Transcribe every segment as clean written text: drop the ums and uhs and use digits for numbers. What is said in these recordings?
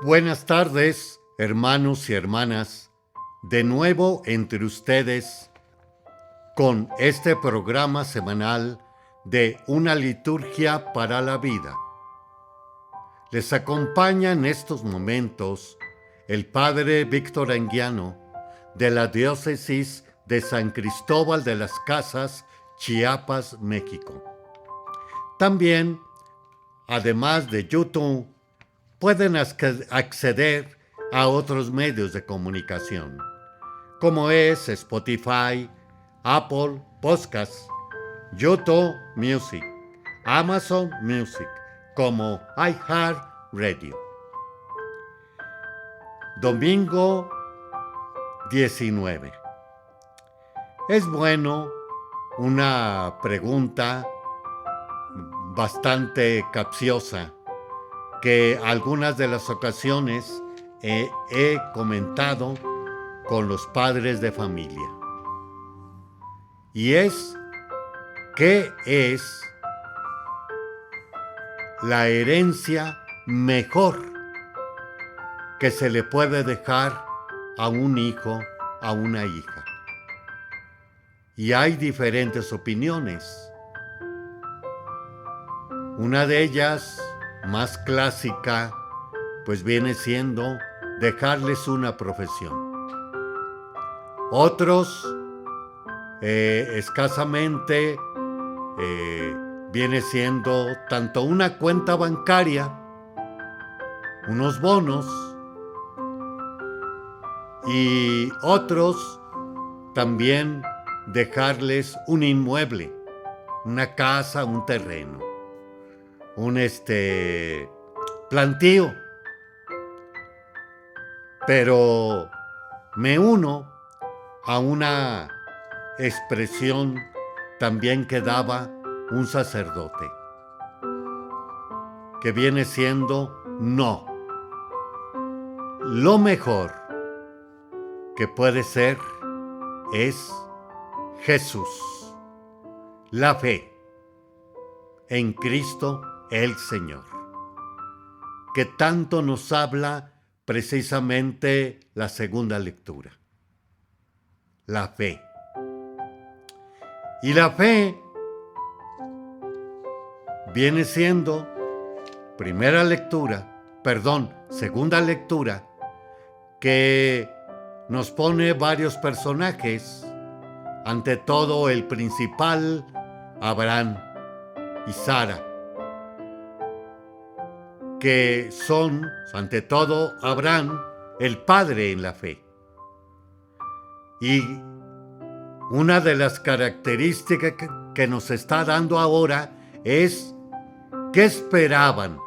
Buenas tardes, hermanos y hermanas, de nuevo entre ustedes con este programa semanal de Una Liturgia para la Vida. Les acompaña en estos momentos el Padre Víctor Anguiano de la Diócesis de San Cristóbal de las Casas, Chiapas, México. También, además de YouTube, pueden acceder a otros medios de comunicación, como es Spotify, Apple Podcasts, YouTube Music, Amazon Music, como iHeartRadio. Domingo 19. Es bueno una pregunta bastante capciosa que algunas de las ocasiones he comentado con los padres de familia. Y es, ¿qué es la herencia mejor que se le puede dejar a un hijo, a una hija? Y hay diferentes opiniones. Una de ellas, más clásica, pues viene siendo dejarles una profesión. Otros, escasamente, viene siendo tanto una cuenta bancaria, unos bonos, y otros también dejarles un inmueble, una casa, un terreno, un plantío. Pero me uno a una expresión también que daba un sacerdote, que viene siendo no. Lo mejor que puede ser es Jesús, la fe en Cristo el Señor, que tanto nos habla precisamente la segunda lectura. La fe. Y la fe viene siendo segunda lectura, que nos pone varios personajes. Ante todo, el principal, Abraham y Sara, que son, ante todo, Abraham, el padre en la fe. Y una de las características que nos está dando ahora es ¿qué esperaban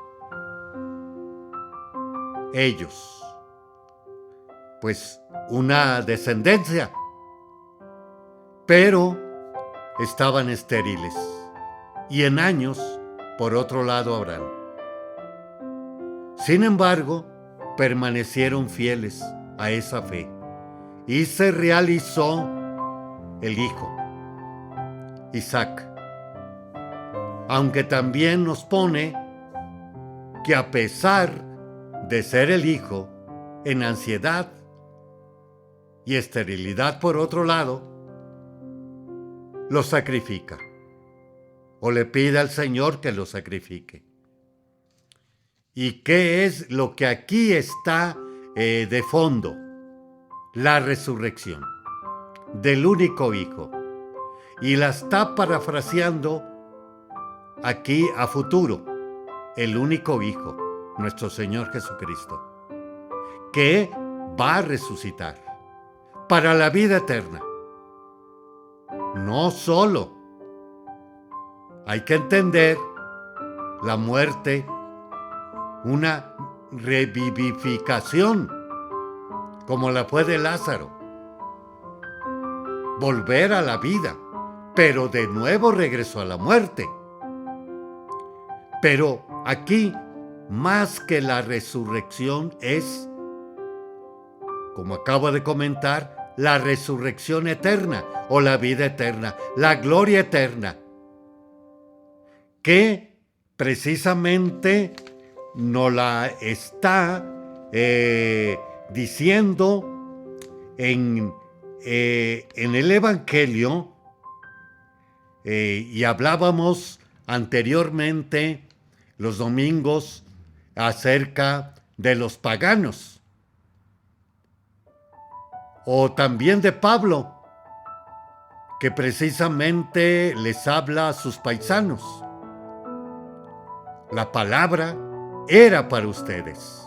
ellos? Pues una descendencia, pero estaban estériles. Y en años, por otro lado, Abraham. Sin embargo, permanecieron fieles a esa fe y se realizó el hijo, Isaac. Aunque también nos pone que a pesar de ser el hijo, en ansiedad y esterilidad por otro lado, lo sacrifica, o le pide al Señor que lo sacrifique. ¿Y qué es lo que aquí está de fondo? La resurrección del único hijo. Y la está parafraseando aquí a futuro, el único hijo, nuestro Señor Jesucristo, que va a resucitar para la vida eterna. No solo hay que entender la muerte, una revivificación, como la fue de Lázaro, volver a la vida, pero de nuevo regresó a la muerte. Pero aquí, más que la resurrección, es, como acabo de comentar, la resurrección eterna o la vida eterna, la gloria eterna, que precisamente nos la está diciendo en el Evangelio, y hablábamos anteriormente los domingos acerca de los paganos, o también de Pablo, que precisamente les habla a sus paisanos. La palabra era para ustedes,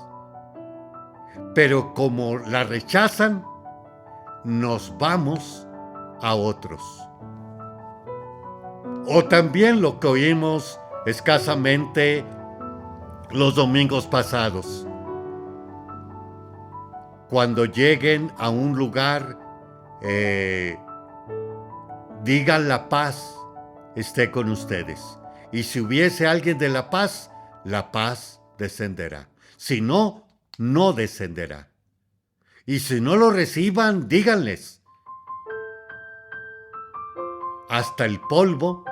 pero como la rechazan, nos vamos a otros. O también lo que oímos escasamente los domingos pasados. Cuando lleguen a un lugar, digan la paz esté con ustedes. Y si hubiese alguien de la paz descenderá. Si no, no descenderá. Y si no lo reciban, díganles: hasta el polvo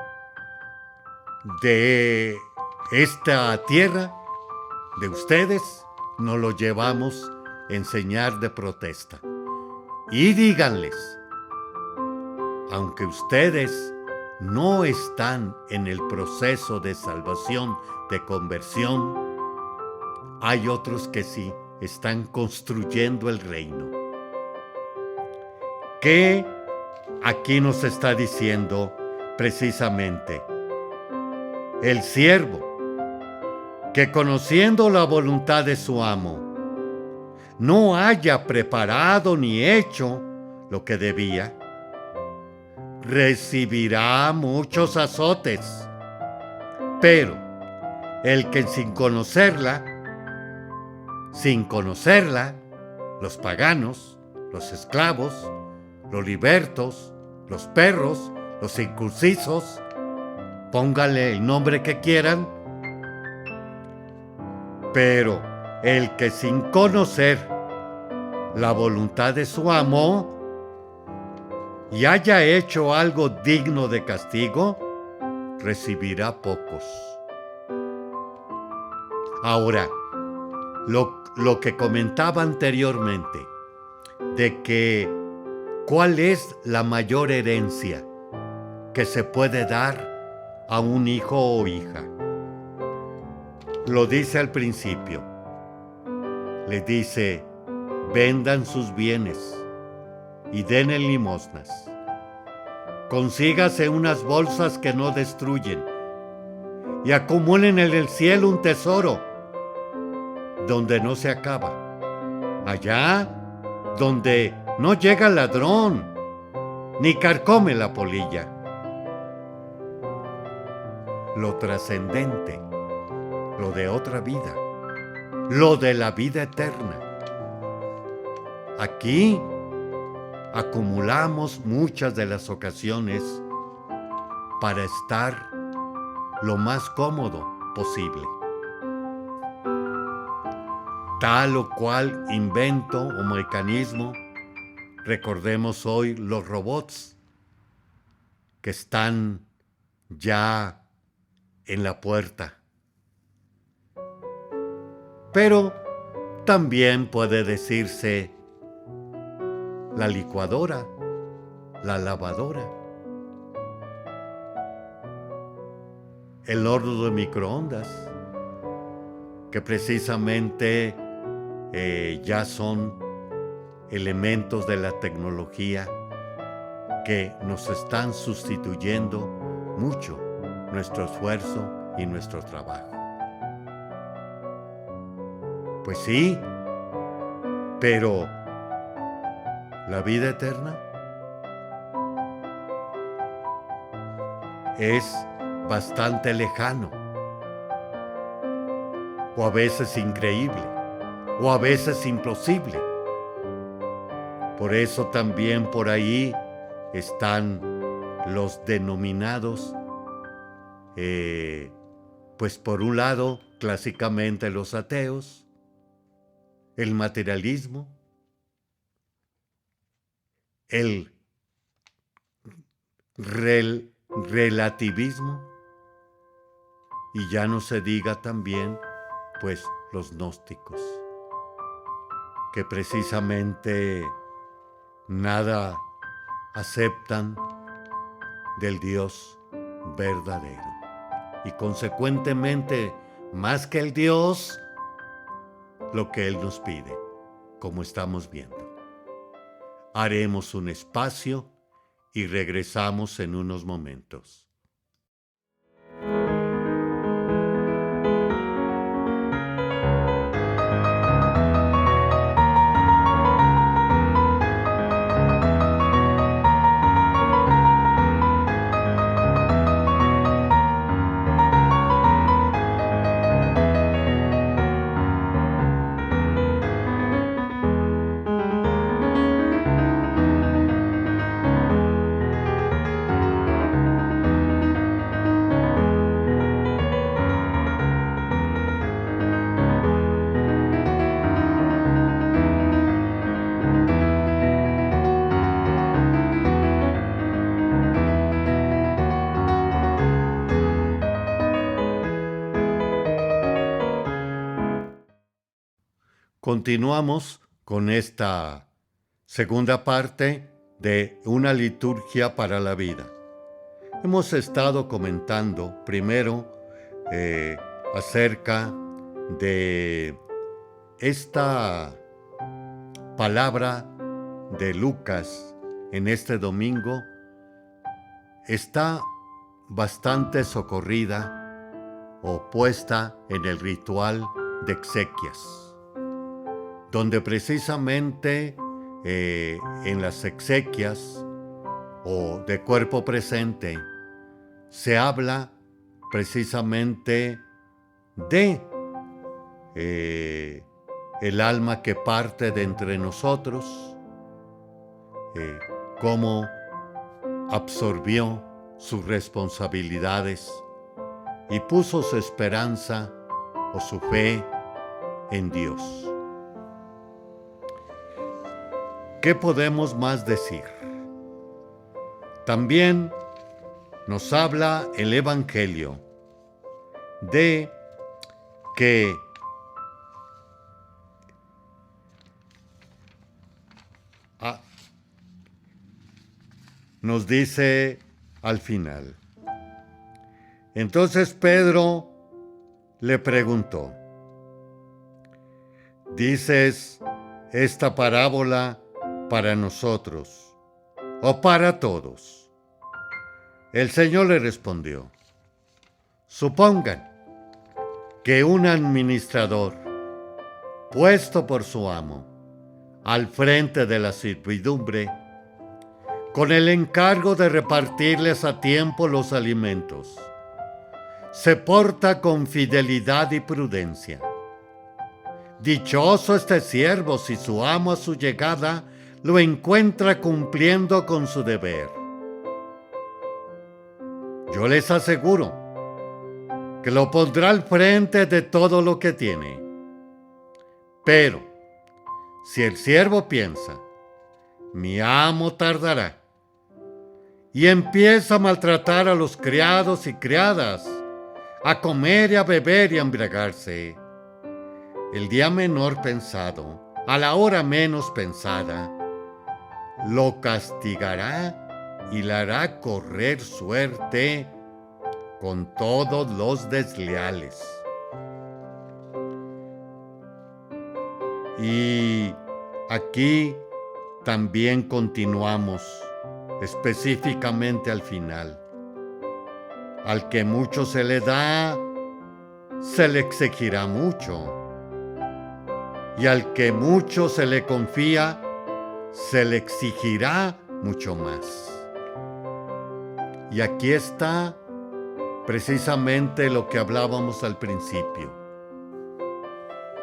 de esta tierra de ustedes nos lo llevamos en señal de protesta. Y díganles: aunque ustedes no están en el proceso de salvación, de conversión, hay otros que sí están construyendo el reino. ¿Qué aquí nos está diciendo precisamente? El siervo, que conociendo la voluntad de su amo, no haya preparado ni hecho lo que debía, recibirá muchos azotes. Pero el que sin conocerla, los paganos, los esclavos, los libertos, los perros, los incircuncisos, póngale el nombre que quieran, pero el que sin conocer la voluntad de su amo y haya hecho algo digno de castigo, recibirá pocos. Ahora, lo que comentaba anteriormente, de que ¿cuál es la mayor herencia que se puede dar a un hijo o hija? Lo dice al principio. Le dice: vendan sus bienes y den en limosnas. Consígase unas bolsas que no destruyen y acumulen en el cielo un tesoro donde no se acaba, allá donde no llega el ladrón ni carcome la polilla. Lo trascendente, lo de otra vida, lo de la vida eterna. Aquí acumulamos muchas de las ocasiones para estar lo más cómodo posible. Tal o cual invento o mecanismo, recordemos hoy los robots que están ya en la puerta. Pero también puede decirse la licuadora, la lavadora, el horno de microondas, que precisamente ya son elementos de la tecnología que nos están sustituyendo mucho nuestro esfuerzo y nuestro trabajo. Pues sí, pero la vida eterna es bastante lejano, o a veces increíble, o a veces imposible. Por eso también por ahí están los denominados, pues por un lado, clásicamente los ateos, el materialismo, el relativismo, y ya no se diga también, pues, los gnósticos. que precisamente nada aceptan del Dios verdadero. Y consecuentemente, más que el Dios, lo que Él nos pide, como estamos viendo. Haremos un espacio y regresamos en unos momentos. Continuamos con esta segunda parte de una liturgia para la vida. Hemos estado comentando primero acerca de esta palabra de Lucas en este domingo. Está bastante socorrida o puesta en el ritual de exequias, donde precisamente en las exequias o de cuerpo presente se habla precisamente de el alma que parte de entre nosotros, cómo absorbió sus responsabilidades y puso su esperanza o su fe en Dios. ¿Qué podemos más decir? También nos habla el Evangelio de que nos dice al final. Entonces Pedro le preguntó: ¿dices esta parábola para nosotros o para todos? El Señor le respondió: supongan que un administrador, puesto por su amo al frente de la servidumbre, con el encargo de repartirles a tiempo los alimentos, se porta con fidelidad y prudencia. Dichoso este siervo si su amo a su llegada lo encuentra cumpliendo con su deber. Yo les aseguro que lo pondrá al frente de todo lo que tiene. Pero si el siervo piensa: mi amo tardará, y empieza a maltratar a los criados y criadas, a comer y a beber y a embriagarse, el día menor pensado, a la hora menos pensada, lo castigará y le hará correr suerte con todos los desleales. Y aquí también continuamos específicamente al final. Al que mucho se le da, se le exigirá mucho. Y al que mucho se le confía, se le exigirá mucho más. Y aquí está precisamente lo que hablábamos al principio.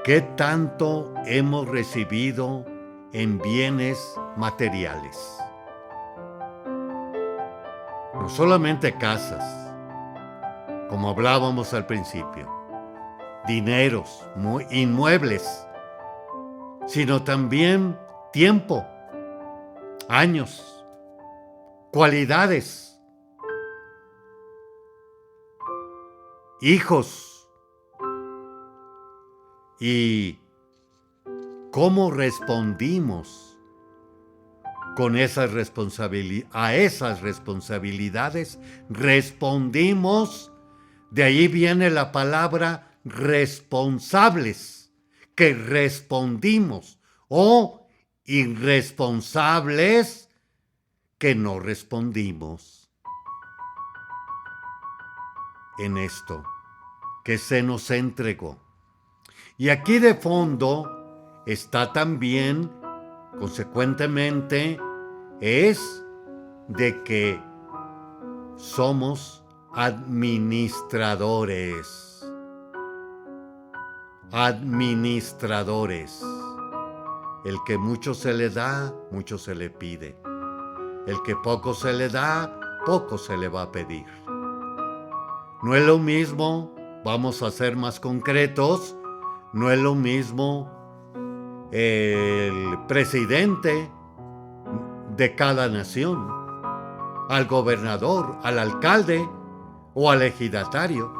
¿Qué tanto hemos recibido en bienes materiales? No solamente casas, como hablábamos al principio, dineros, inmuebles, sino también tiempo, años, cualidades, hijos y cómo respondimos con a esas responsabilidades, respondimos, de ahí viene la palabra responsables, que respondimos, o irresponsables, que no respondimos en esto que se nos entregó. Y aquí de fondo está también, consecuentemente, es de que somos administradores. Administradores. El que mucho se le da, mucho se le pide. El que poco se le da, poco se le va a pedir. No es lo mismo, vamos a ser más concretos, no es lo mismo el presidente de cada nación, al gobernador, al alcalde o al ejidatario.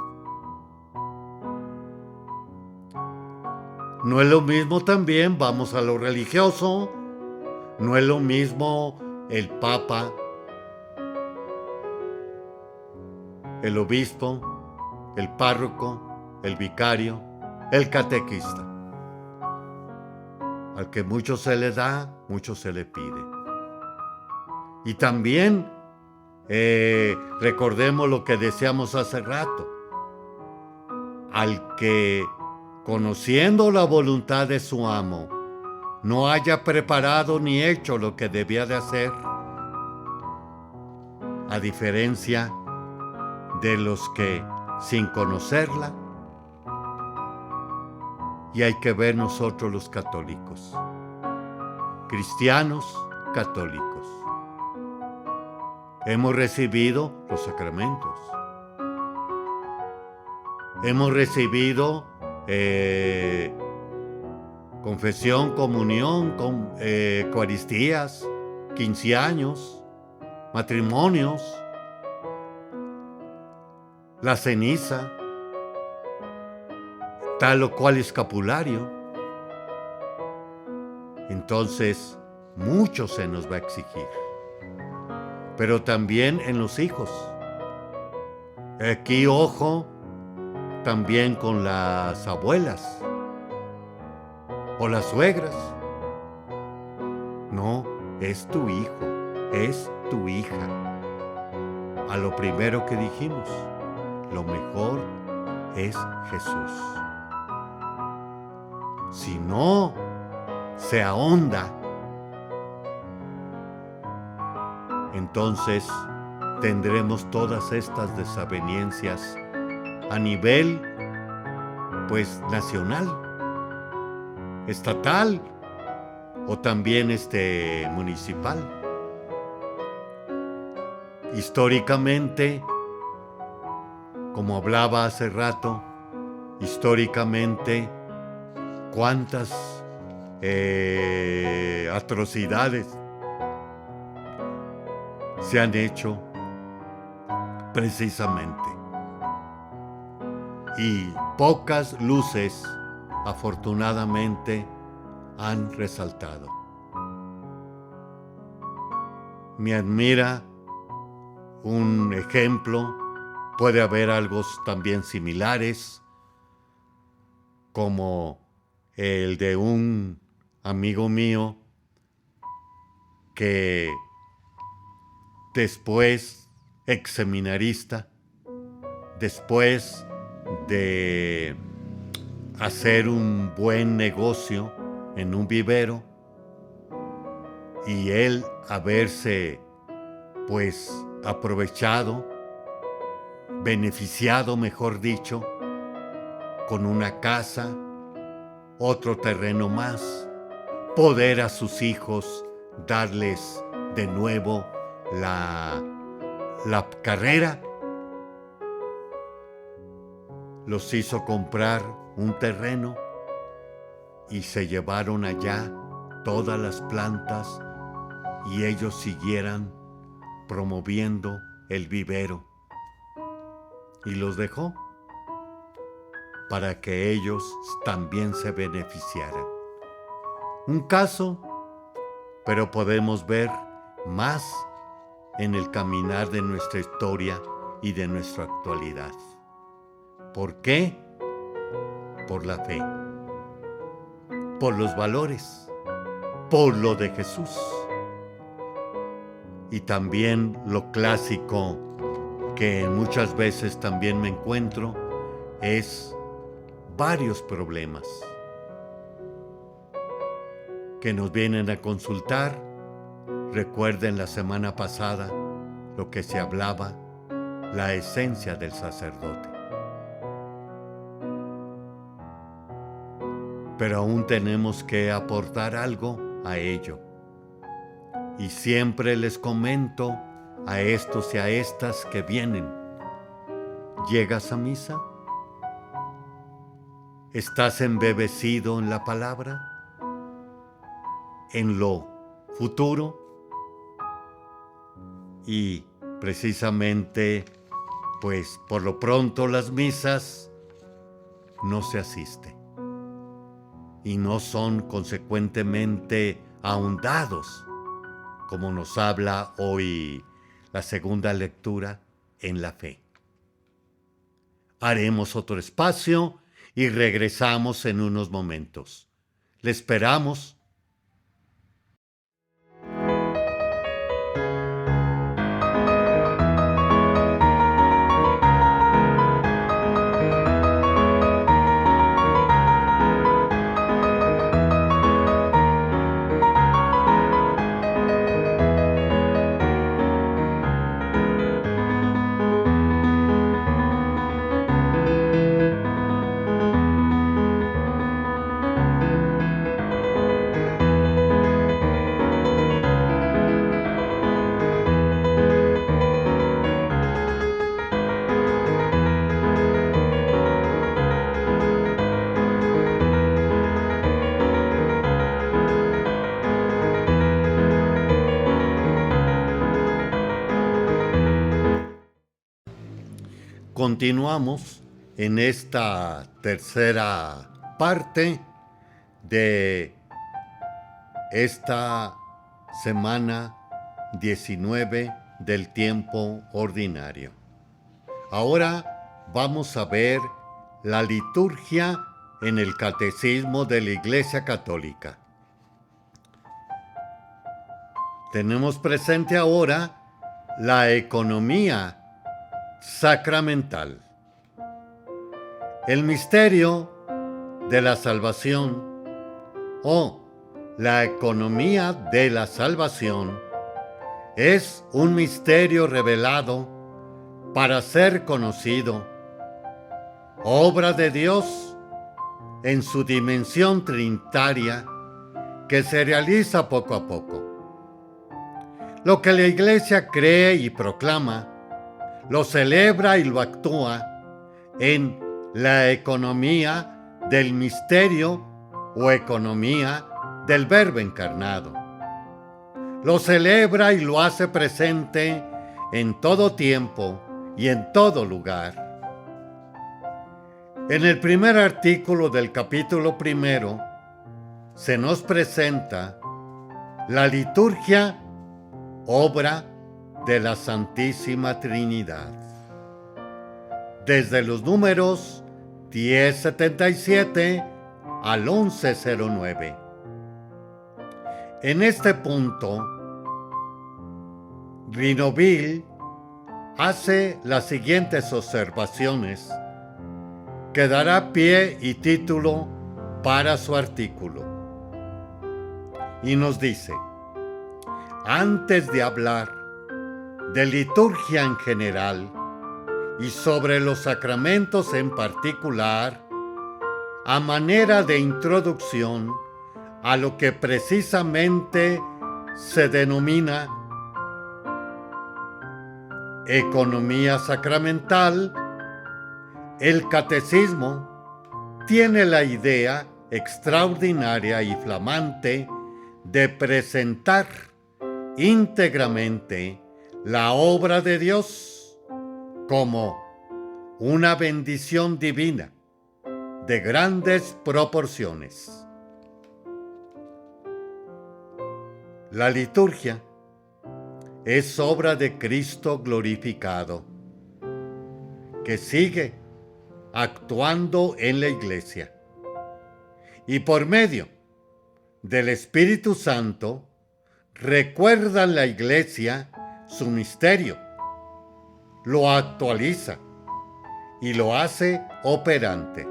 No es lo mismo también, vamos a lo religioso, no es lo mismo el papa, el obispo, el párroco, el vicario, el catequista. Al que mucho se le da, mucho se le pide. Y también recordemos lo que decíamos hace rato. Al que, conociendo la voluntad de su amo, no haya preparado ni hecho lo que debía de hacer, a diferencia de los que, sin conocerla, y hay que ver nosotros los católicos, cristianos católicos, hemos recibido los sacramentos, hemos recibido confesión, comunión, eucaristías, 15 años, matrimonios, la ceniza, tal o cual escapulario. Entonces, mucho se nos va a exigir. Pero también en los hijos. Aquí, ojo, también con las abuelas o las suegras. No, es tu hijo, es tu hija. A lo primero que dijimos, lo mejor es Jesús. Si no se ahonda, entonces tendremos todas estas desavenencias a nivel, pues, nacional, estatal o también municipal. Históricamente, como hablaba hace rato, históricamente, cuántas atrocidades se han hecho precisamente. Y pocas luces, afortunadamente, han resaltado. Me admira un ejemplo, puede haber algo también similares, como el de un amigo mío que después, ex seminarista, después de hacer un buen negocio en un vivero y él haberse, pues, aprovechado, beneficiado, mejor dicho, con una casa, otro terreno más, poder a sus hijos darles de nuevo la carrera, los hizo comprar un terreno y se llevaron allá todas las plantas y ellos siguieran promoviendo el vivero y los dejó para que ellos también se beneficiaran. un caso, pero podemos ver más en el caminar de nuestra historia y de nuestra actualidad. ¿Por qué? Por la fe, por los valores, por lo de Jesús. Y también lo clásico que muchas veces también me encuentro es varios problemas que nos vienen a consultar. Recuerden la semana pasada lo que se hablaba, la esencia del sacerdote. Pero aún tenemos que aportar algo a ello. Y siempre les comento a estos y a estas que vienen: ¿llegas a misa? ¿Estás embebecido en la palabra? ¿En lo futuro? Y precisamente, pues por lo pronto las misas no se asiste y no son consecuentemente ahondados, como nos habla hoy la segunda lectura, en la fe. Haremos otro espacio y regresamos en unos momentos. Le esperamos. Continuamos en esta tercera parte de esta semana 19 del tiempo ordinario. Ahora vamos a ver la liturgia en el Catecismo de la Iglesia Católica. Tenemos presente ahora la economía sacramental. El misterio de la salvación o la economía de la salvación es un misterio revelado para ser conocido, obra de Dios en su dimensión trinitaria que se realiza poco a poco. Lo que la Iglesia cree y proclama, lo celebra y lo actúa en la economía del misterio o economía del Verbo encarnado. Lo celebra y lo hace presente en todo tiempo y en todo lugar. En el primer artículo del capítulo 1 se nos presenta la liturgia, obra de la Santísima Trinidad. Desde los números 1077 al 1109. En este punto, Rinoville hace las siguientes observaciones que dará pie y título para su artículo. Y nos dice: antes de hablar de liturgia en general y sobre los sacramentos en particular, a manera de introducción a lo que precisamente se denomina economía sacramental, el catecismo tiene la idea extraordinaria y flamante de presentar íntegramente la obra de Dios como una bendición divina de grandes proporciones. La liturgia es obra de Cristo glorificado, que sigue actuando en la Iglesia. Y por medio del Espíritu Santo, recuerda la Iglesia su misterio, lo actualiza y lo hace operante.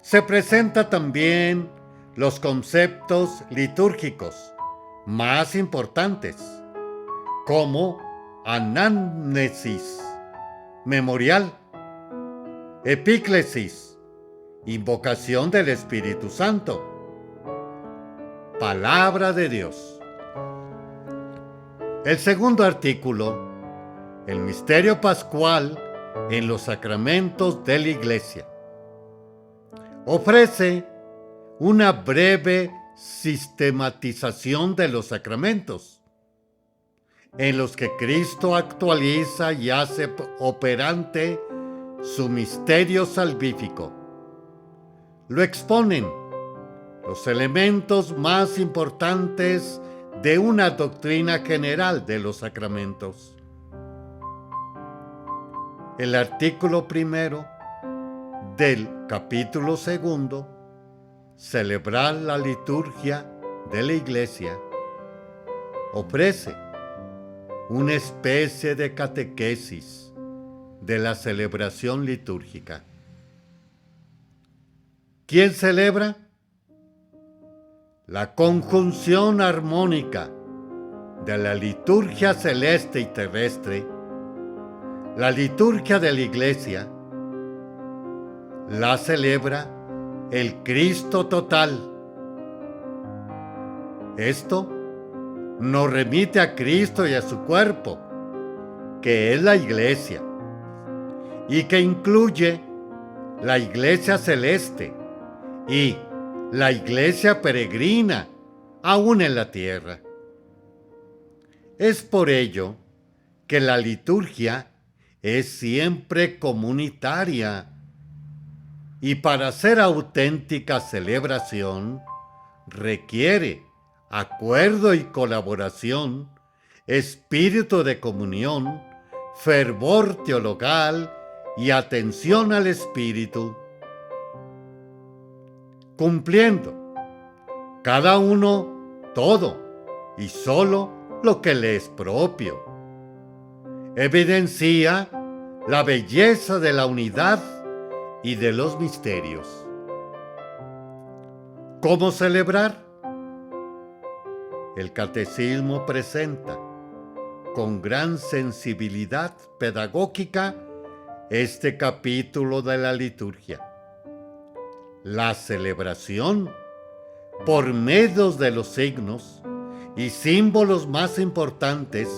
Se presenta también los conceptos litúrgicos más importantes, como anamnesis, memorial, epíclesis, invocación del Espíritu Santo, palabra de Dios. El segundo artículo, el misterio pascual en los sacramentos de la Iglesia, ofrece una breve sistematización de los sacramentos, en los que Cristo actualiza y hace operante su misterio salvífico. Lo exponen los elementos más importantes de una doctrina general de los sacramentos. El artículo primero del capítulo segundo, celebrar la liturgia de la Iglesia, ofrece una especie de catequesis de la celebración litúrgica. ¿Quién celebra? La conjunción armónica de la liturgia celeste y terrestre, la liturgia de la Iglesia, la celebra el Cristo total. Esto nos remite a Cristo y a su cuerpo, que es la Iglesia, y que incluye la Iglesia celeste y la Iglesia peregrina, aún en la tierra. Es por ello que la liturgia es siempre comunitaria, y para ser auténtica celebración requiere acuerdo y colaboración, espíritu de comunión, fervor teologal y atención al Espíritu, cumpliendo cada uno todo y solo lo que le es propio. Evidencia la belleza de la unidad y de los misterios. ¿Cómo celebrar? El Catecismo presenta con gran sensibilidad pedagógica este capítulo de la liturgia. La celebración, por medio de los signos y símbolos más importantes,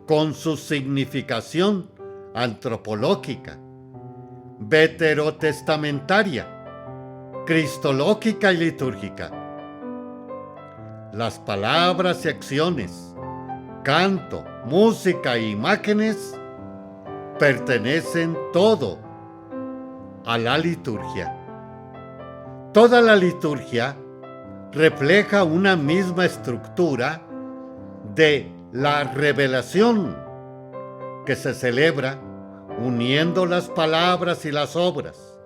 con su significación antropológica, veterotestamentaria, cristológica y litúrgica. Las palabras y acciones, canto, música e imágenes pertenecen todo a la liturgia. Toda la liturgia refleja una misma estructura de la revelación que se celebra uniendo las palabras y las obras,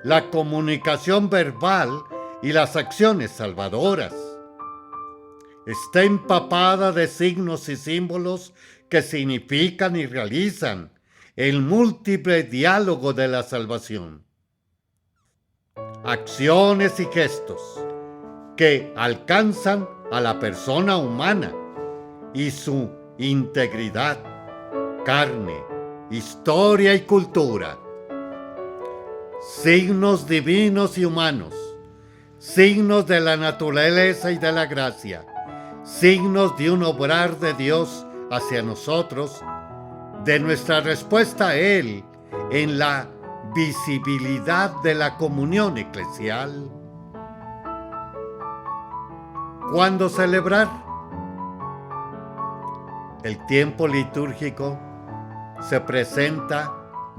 la comunicación verbal y las acciones salvadoras. Está empapada de signos y símbolos que significan y realizan el múltiple diálogo de la salvación. Acciones y gestos que alcanzan a la persona humana y su integridad, carne, historia y cultura. Signos divinos y humanos, signos de la naturaleza y de la gracia, signos de un obrar de Dios hacia nosotros, de nuestra respuesta a Él en la visibilidad de la comunión eclesial. ¿Cuándo celebrar? El tiempo litúrgico se presenta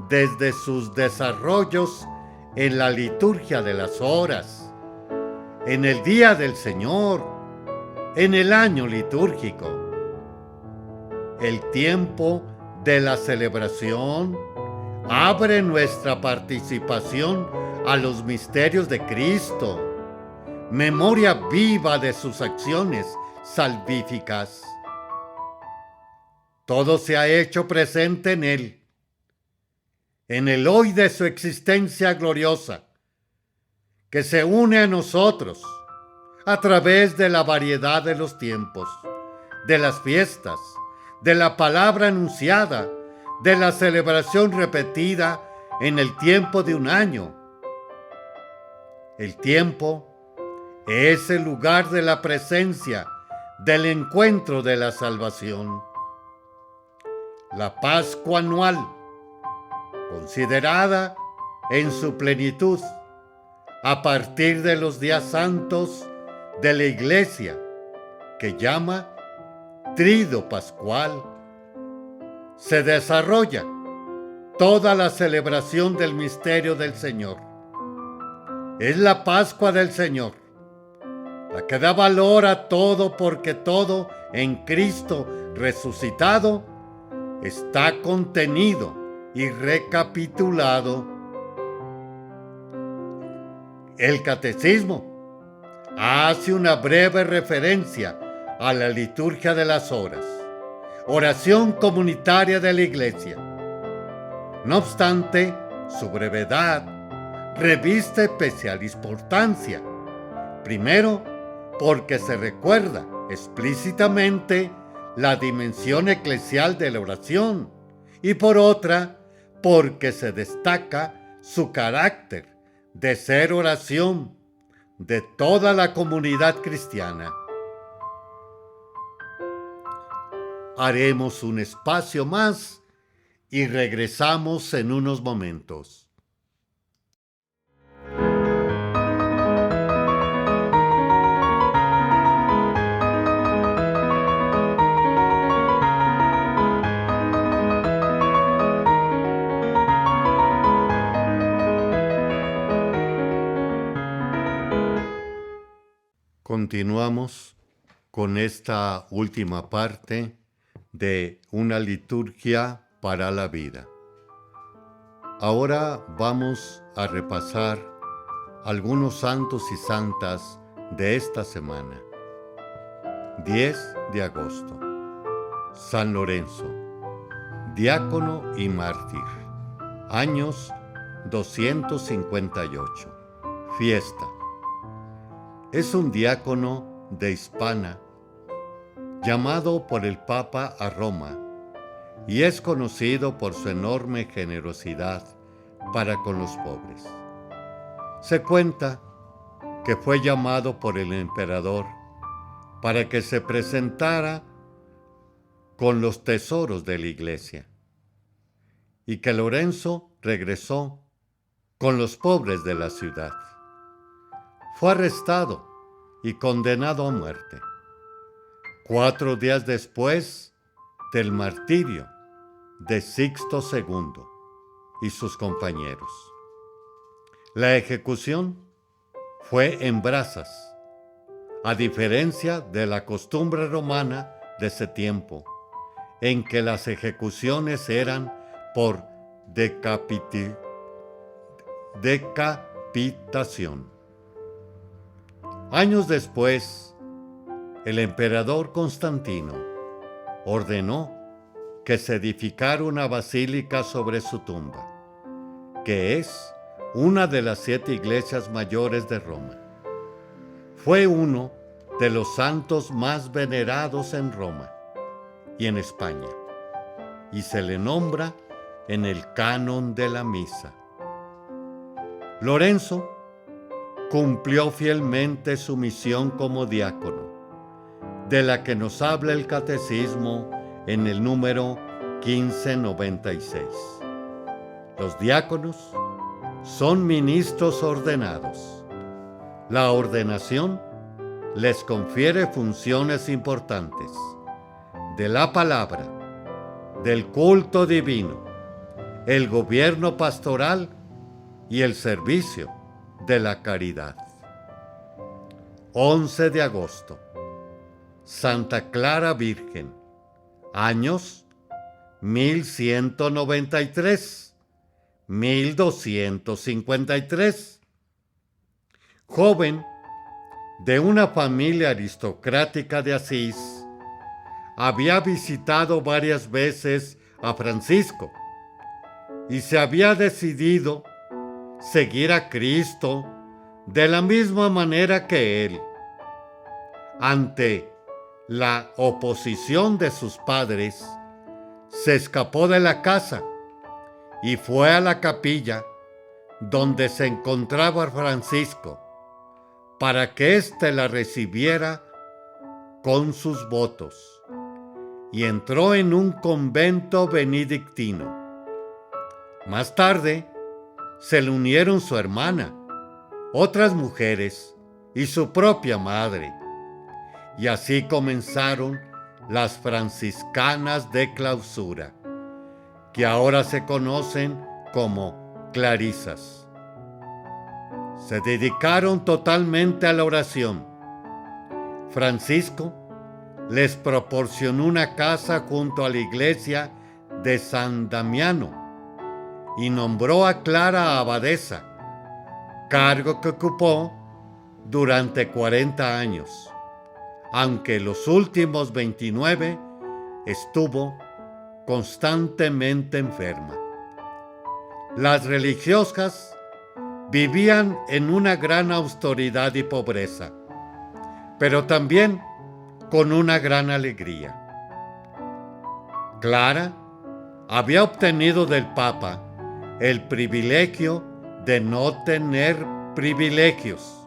desde sus desarrollos en la liturgia de las horas, en el día del Señor, en el año litúrgico. El tiempo de la celebración abre nuestra participación a los misterios de Cristo, memoria viva de sus acciones salvíficas. Todo se ha hecho presente en el hoy de su existencia gloriosa, que se une a nosotros a través de la variedad de los tiempos, de las fiestas, de la palabra anunciada, de la celebración repetida en el tiempo de un año. El tiempo es el lugar de la presencia, del encuentro de la salvación. La Pascua anual, considerada en su plenitud, a partir de los días santos de la Iglesia, que llama Trido Pascual, se desarrolla toda la celebración del misterio del Señor. Es la Pascua del Señor, la que da valor a todo, porque todo en Cristo resucitado está contenido y recapitulado. El Catecismo hace una breve referencia a la liturgia de las horas, oración comunitaria de la Iglesia. No obstante, su brevedad reviste especial importancia. Primero, porque se recuerda explícitamente la dimensión eclesial de la oración, y por otra, porque se destaca su carácter de ser oración de toda la comunidad cristiana. Haremos un espacio más y regresamos en unos momentos. Continuamos con esta última parte de una liturgia para la vida. Ahora vamos a repasar algunos santos y santas de esta semana. 10 de agosto. San Lorenzo, diácono y mártir. Años 258. Fiesta. Es un diácono de Hispania, llamado por el Papa a Roma, y es conocido por su enorme generosidad para con los pobres. Se cuenta que fue llamado por el emperador para que se presentara con los tesoros de la iglesia, y que Lorenzo regresó con los pobres de la ciudad. Fue arrestado y condenado a muerte 4 días después del martirio de Sixto II y sus compañeros. La ejecución fue en brasas, a diferencia de la costumbre romana de ese tiempo, en que las ejecuciones eran por decapitación. Años después, el emperador Constantino ordenó que se edificara una basílica sobre su tumba, que es una de las 7 iglesias mayores de Roma. Fue uno de los santos más venerados en Roma y en España, y se le nombra en el canon de la misa. Lorenzo cumplió fielmente su misión como diácono, de la que nos habla el Catecismo en el número 1596. Los diáconos son ministros ordenados. La ordenación les confiere funciones importantes de la palabra, del culto divino, el gobierno pastoral y el servicio de la caridad. 11 de agosto. Santa Clara Virgen. Años 1193, 1253. Joven de una familia aristocrática de Asís, había visitado varias veces a Francisco y se había decidido seguir a Cristo de la misma manera que él. Ante la oposición de sus padres, se escapó de la casa y fue a la capilla donde se encontraba Francisco para que éste la recibiera con sus votos, y entró en un convento benedictino. Más tarde se le unieron su hermana, otras mujeres y su propia madre, y así comenzaron las franciscanas de clausura, que ahora se conocen como clarisas. Se dedicaron totalmente a la oración. Francisco les proporcionó una casa junto a la iglesia de San Damiano y nombró a Clara abadesa, cargo que ocupó durante 40 años, aunque los últimos 29 estuvo constantemente enferma. Las religiosas vivían en una gran austeridad y pobreza, pero también con una gran alegría. Clara había obtenido del Papa el privilegio de no tener privilegios.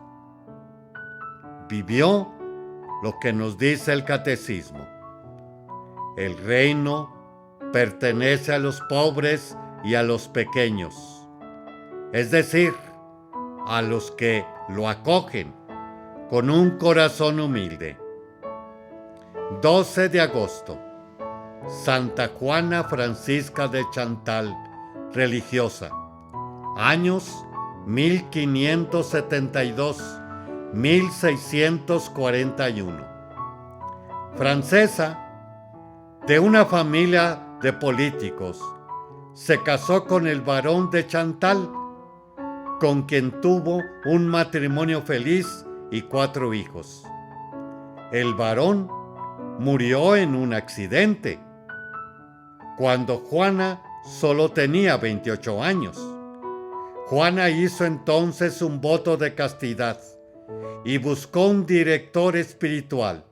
Vivió lo que nos dice el catecismo: el reino pertenece a los pobres y a los pequeños, es decir, a los que lo acogen con un corazón humilde. 12 de agosto, Santa Juana Francisca de Chantal, religiosa. Años 1572-1641. Francesa, de una familia de políticos, se casó con el barón de Chantal, con quien tuvo un matrimonio feliz y 4 hijos. El varón murió en un accidente cuando Juana solo tenía 28 años. Juana hizo entonces un voto de castidad y buscó un director espiritual.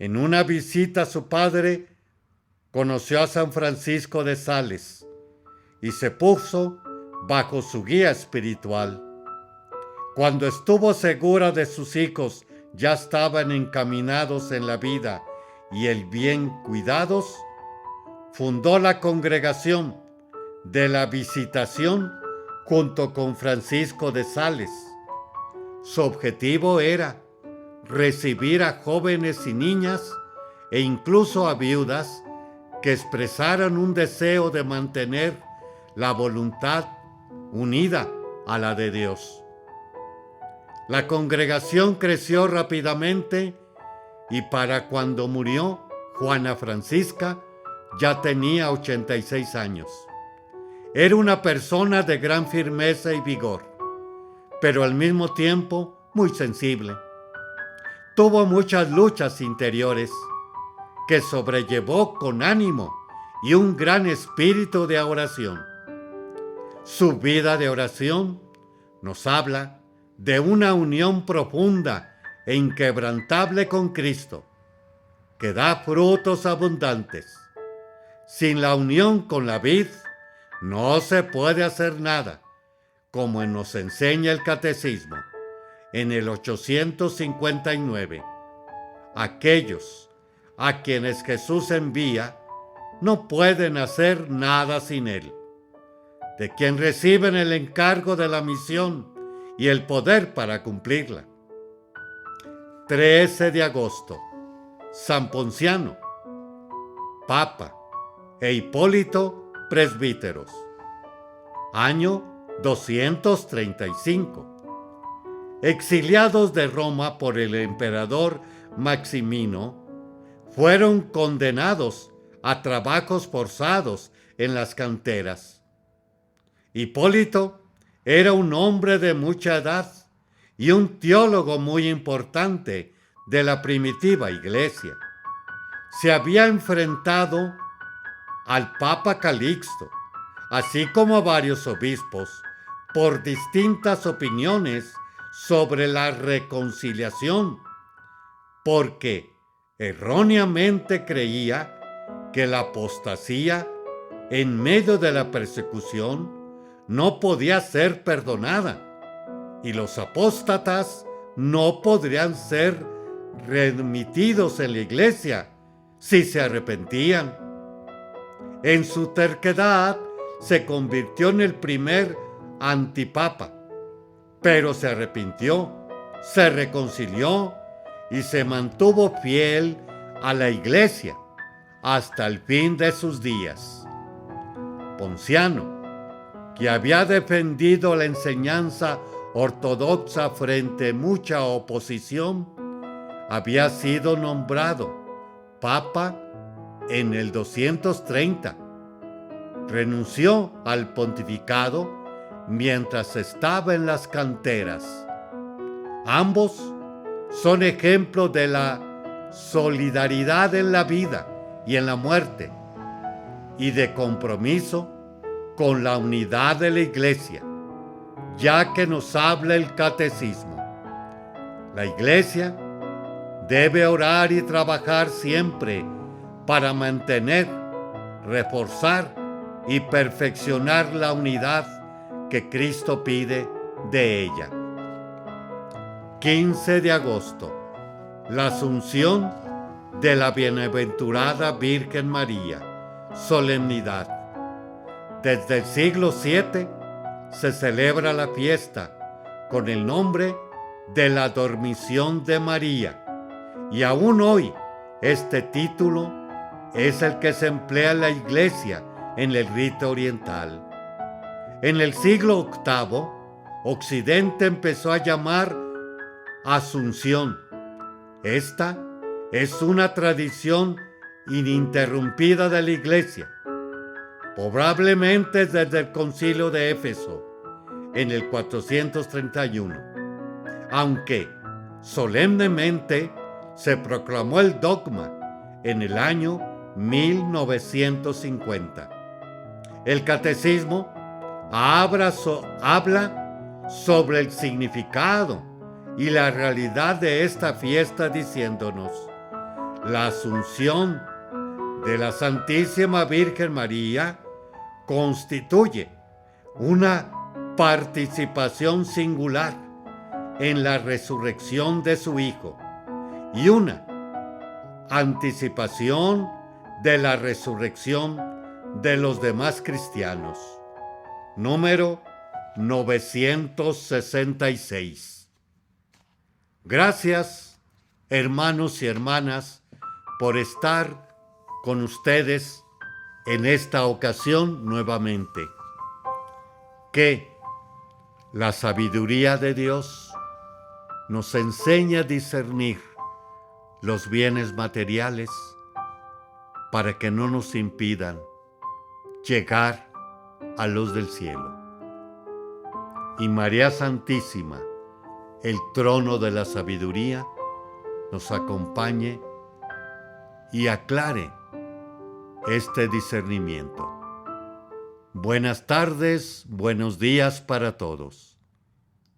En una visita a su padre, conoció a San Francisco de Sales y se puso bajo su guía espiritual. Cuando estuvo segura de sus hijos ya estaban encaminados en la vida y el bien cuidados, fundó la Congregación de la Visitación junto con Francisco de Sales. Su objetivo era recibir a jóvenes y niñas e incluso a viudas que expresaran un deseo de mantener la voluntad unida a la de Dios. La congregación creció rápidamente y para cuando murió Juana Francisca ya tenía 86 años. Era una persona de gran firmeza y vigor, pero al mismo tiempo muy sensible. Tuvo muchas luchas interiores que sobrellevó con ánimo y un gran espíritu de oración. Su vida de oración nos habla de una unión profunda e inquebrantable con Cristo, que da frutos abundantes. Sin la unión con la vid, no se puede hacer nada, como nos enseña el Catecismo en el 859. Aquellos a quienes Jesús envía no pueden hacer nada sin Él. De quien reciben el encargo de la misión y el poder para cumplirla. 13 de agosto, San Ponciano, Papa, e Hipólito, presbíteros. Año 235. Exiliados de Roma por el emperador Maximino fueron condenados a trabajos forzados en las canteras. Hipólito era un hombre de mucha edad y un teólogo muy importante de la primitiva iglesia. Se había enfrentado al Papa Calixto, así como a varios obispos, por distintas opiniones sobre la reconciliación, porque erróneamente creía que la apostasía en medio de la persecución no podía ser perdonada y los apóstatas no podrían ser remitidos en la iglesia si se arrepentían. En su terquedad se convirtió en el primer antipapa, pero se arrepintió, se reconcilió y se mantuvo fiel a la iglesia hasta el fin de sus días. Ponciano, que había defendido la enseñanza ortodoxa frente a mucha oposición, había sido nombrado papa en el 230. Renunció al pontificado mientras estaba en las canteras. Ambos son ejemplos de la solidaridad en la vida y en la muerte y de compromiso con la unidad de la iglesia, ya que nos habla el catecismo. La iglesia debe orar y trabajar siempre para mantener, reforzar y perfeccionar la unidad que Cristo pide de ella. 15 de agosto, la Asunción de la Bienaventurada Virgen María, solemnidad. Desde el siglo VII se celebra la fiesta con el nombre de la Dormición de María, y aún hoy este título es el que se emplea en la Iglesia en el rito oriental. En el siglo VIII, Occidente empezó a llamar Asunción. Esta es una tradición ininterrumpida de la Iglesia, probablemente desde el Concilio de Éfeso en el 431, aunque solemnemente se proclamó el dogma en el año 1950. El catecismo habla sobre el significado y la realidad de esta fiesta diciéndonos: la Asunción de la Santísima Virgen María constituye una participación singular en la resurrección de su Hijo y una anticipación de la resurrección de los demás cristianos. Número 966. Gracias, hermanos y hermanas, por estar con ustedes en esta ocasión nuevamente. Que la sabiduría de Dios nos enseña a discernir los bienes materiales para que no nos impidan llegar a luz del cielo. Y María Santísima, el trono de la sabiduría, nos acompañe y aclare este discernimiento. Buenas tardes, buenos días para todos.